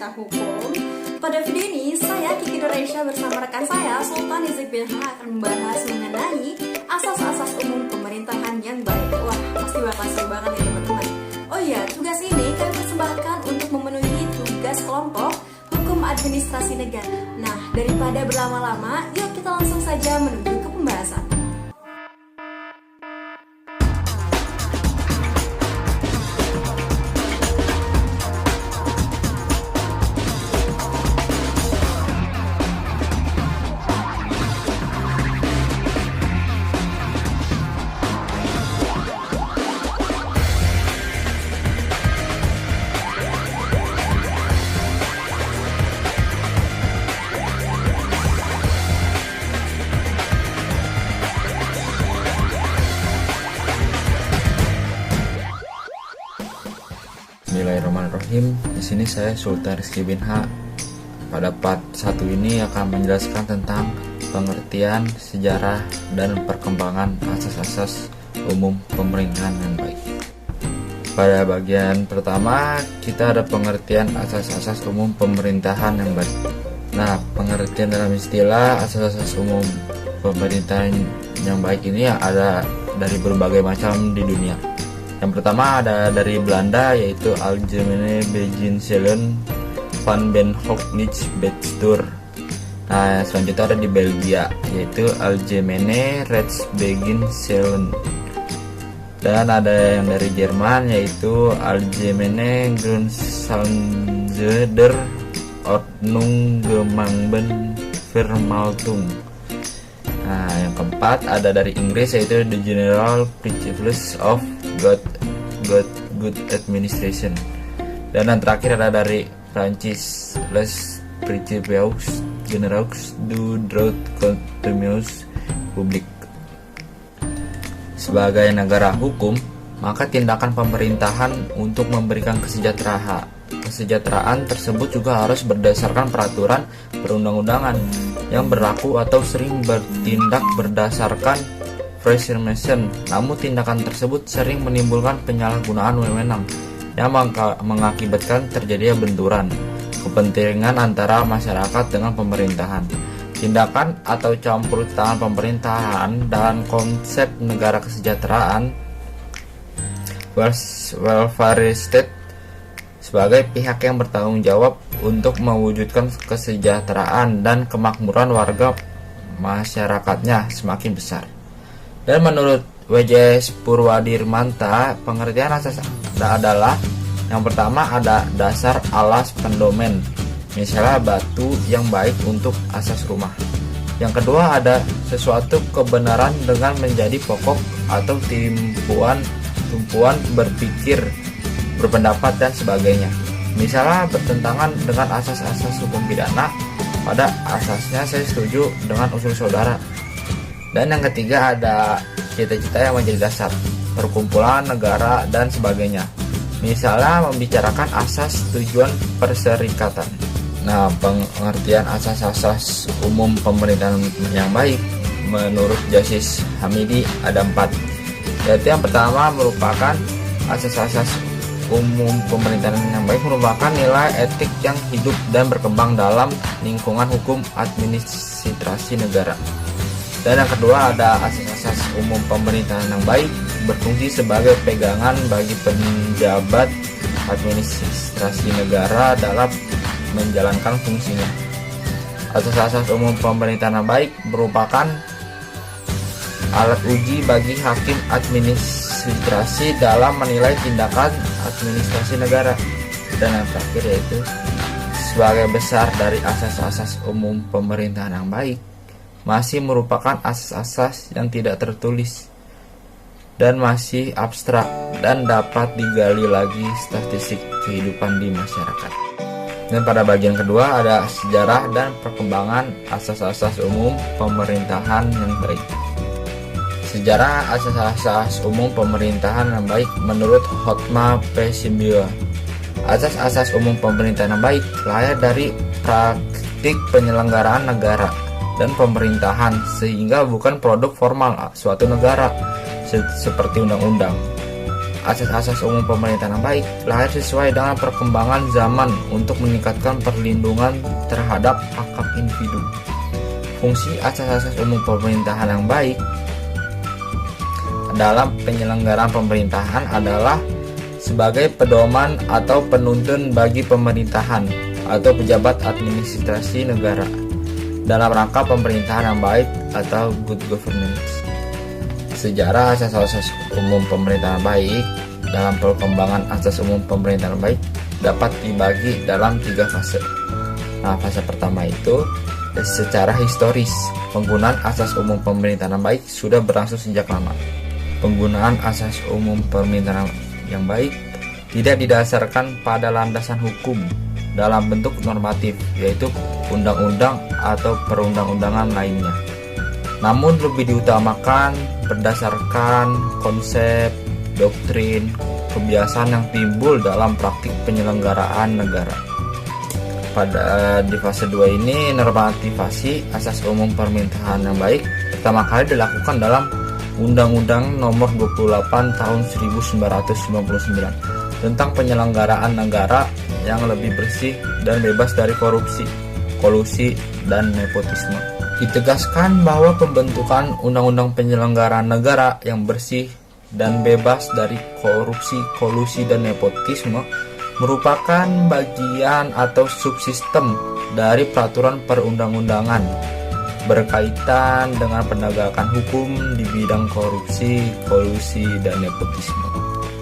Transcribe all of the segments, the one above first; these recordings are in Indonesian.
tentang hukum. Pada video ini, saya Kiki Doresha bersama rekan saya, Sultan Izik bin Ha, akan membahas mengenai asas-asas umum pemerintahan yang baik. Wah, pasti bakal seru banget ya teman-teman. Oh iya, tugas ini kami persembahkan untuk memenuhi tugas kelompok hukum administrasi negara. Nah, daripada berlama-lama, yuk kita langsung saja menuju ke pembahasan. Bismillahirrahmanirrahim. Di sini saya Sultan Rizky bin Ha. Pada part 1 ini akan menjelaskan tentang pengertian, sejarah, dan perkembangan asas-asas umum pemerintahan yang baik. Pada bagian pertama, kita ada pengertian asas-asas umum pemerintahan yang baik. Nah, pengertian dalam istilah asas-asas umum pemerintahan yang baik ini ada dari berbagai macam di dunia. Yang pertama ada dari Belanda, yaitu Algemene Beginselen van den Hoognietsbestuur. Nah, selanjutnya ada di Belgia, yaitu Algemene Rechtsbeginselen. Dan ada yang dari Jerman, yaitu Algemene Grundgesetze der Ordnung Gemangben Verwaltung. Nah, yang keempat ada dari Inggris, yaitu The General Principles of Good Administration. Dan yang terakhir ada dari Prancis, Les Principes Generaux du Droit Continuous Public. Sebagai negara hukum, maka tindakan pemerintahan untuk memberikan kesejahteraan tersebut juga harus berdasarkan peraturan perundang-undangan yang berlaku atau sering bertindak berdasarkan Freemasonry. Namun tindakan tersebut sering menimbulkan penyalahgunaan wewenang yang mengakibatkan terjadinya benturan kepentingan antara masyarakat dengan pemerintahan. Tindakan atau campur tangan pemerintahan dalam konsep negara kesejahteraan welfare state sebagai pihak yang bertanggung jawab untuk mewujudkan kesejahteraan dan kemakmuran warga masyarakatnya semakin besar. Dan menurut W.J. Purwadirmanta, pengertian asas adalah yang pertama ada dasar alas pendomen, misalnya batu yang baik untuk asas rumah. Yang kedua ada sesuatu kebenaran dengan menjadi pokok atau tumpuan berpikir, berpendapat dan sebagainya. Misalnya bertentangan dengan asas-asas hukum pidana, pada asasnya saya setuju dengan usul saudara. Dan yang ketiga ada cita-cita yang menjadi dasar, perkumpulan negara dan sebagainya. Misalnya membicarakan asas tujuan perserikatan. Nah, pengertian asas-asas umum pemerintahan yang baik menurut Justice Hamidi ada 4. Yaitu yang pertama merupakan asas-asas umum pemerintahan yang baik merupakan nilai etik yang hidup dan berkembang dalam lingkungan hukum administrasi negara. Dan yang kedua ada asas-asas umum pemerintahan yang baik berfungsi sebagai pegangan bagi penjabat administrasi negara dalam menjalankan fungsinya. Asas-asas umum pemerintahan yang baik merupakan alat uji bagi hakim administrasi dalam menilai tindakan administrasi negara. Dan yang terakhir yaitu sebagai besar dari asas-asas umum pemerintahan yang baik masih merupakan asas-asas yang tidak tertulis dan masih abstrak dan dapat digali lagi statistik kehidupan di masyarakat. Dan pada bagian kedua ada sejarah dan perkembangan asas-asas umum pemerintahan yang baik. Sejarah asas-asas umum pemerintahan yang baik menurut Hotma P. Simbioa. Asas-asas umum pemerintahan yang baik lahir dari praktik penyelenggaraan negara dan pemerintahan sehingga bukan produk formal suatu negara seperti undang-undang. asas-asas umum pemerintahan yang baik lahir sesuai dengan perkembangan zaman untuk meningkatkan perlindungan terhadap hak-hak individu. Fungsi asas-asas umum pemerintahan yang baik dalam penyelenggaraan pemerintahan adalah sebagai pedoman atau penuntun bagi pemerintahan atau pejabat administrasi negara dalam rangka pemerintahan yang baik atau good governance. Sejarah asas-asas umum pemerintahan baik dalam perkembangan asas umum pemerintahan baik dapat dibagi dalam 3 fase. Nah, fase pertama itu secara historis, penggunaan asas umum pemerintahan baik sudah berlangsung sejak lama. Penggunaan asas umum pemerintahan yang baik tidak didasarkan pada landasan hukum dalam bentuk normatif, yaitu undang-undang atau perundang-undangan lainnya, namun lebih diutamakan berdasarkan konsep, doktrin, kebiasaan yang timbul dalam praktik penyelenggaraan negara. Di fase 2 ini, normativasi asas umum pemerintahan yang baik pertama kali dilakukan dalam Undang-Undang Nomor 28 Tahun 1999 tentang penyelenggaraan negara yang lebih bersih dan bebas dari korupsi, kolusi, dan nepotisme. Ditegaskan bahwa pembentukan undang-undang penyelenggaraan negara yang bersih dan bebas dari korupsi, kolusi, dan nepotisme merupakan bagian atau subsistem dari peraturan perundang-undangan berkaitan dengan penegakan hukum di bidang korupsi, kolusi, dan nepotisme.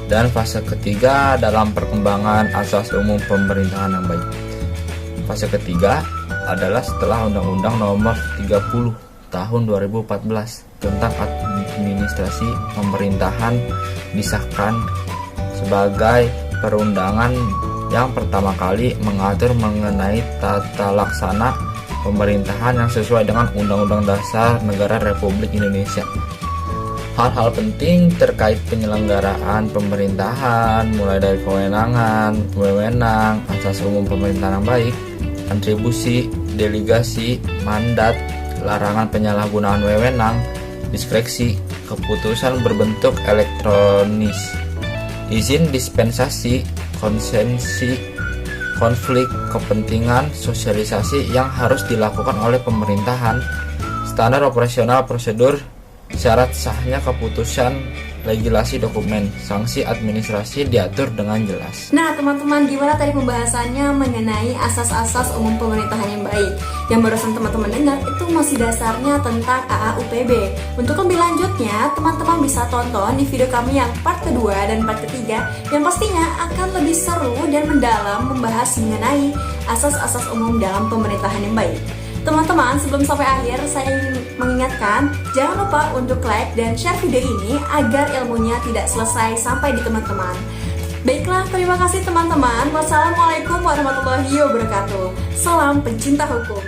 Dan fase ketiga dalam perkembangan asas umum pemerintahan yang baik. Fase ketiga adalah setelah Undang-Undang Nomor 30 Tahun 2014 tentang administrasi pemerintahan disahkan sebagai perundangan yang pertama kali mengatur mengenai tata laksana pemerintahan yang sesuai dengan Undang-Undang Dasar Negara Republik Indonesia. Hal-hal penting terkait penyelenggaraan pemerintahan mulai dari kewenangan, wewenang, asas umum pemerintahan yang baik, kontribusi, delegasi, mandat, larangan penyalahgunaan wewenang, diskresi, keputusan berbentuk elektronis, izin dispensasi, konsensi, konflik kepentingan, sosialisasi yang harus dilakukan oleh pemerintahan, standar operasional prosedur, syarat sahnya keputusan, legislasi dokumen, sanksi administrasi diatur dengan jelas. Nah teman-teman, gimana tadi pembahasannya mengenai asas-asas umum pemerintahan yang baik? Yang barusan teman-teman dengar itu masih dasarnya tentang AAUPB. Untuk lebih lanjutnya, teman-teman bisa tonton di video kami yang part kedua dan part ketiga, yang pastinya akan lebih seru dan mendalam membahas mengenai asas-asas umum dalam pemerintahan yang baik. Teman-teman, sebelum sampai akhir, saya ingin mengingatkan, jangan lupa untuk like dan share video ini agar ilmunya tidak selesai sampai di teman-teman. Baiklah, terima kasih teman-teman. Wassalamualaikum warahmatullahi wabarakatuh. Salam pencinta hukum.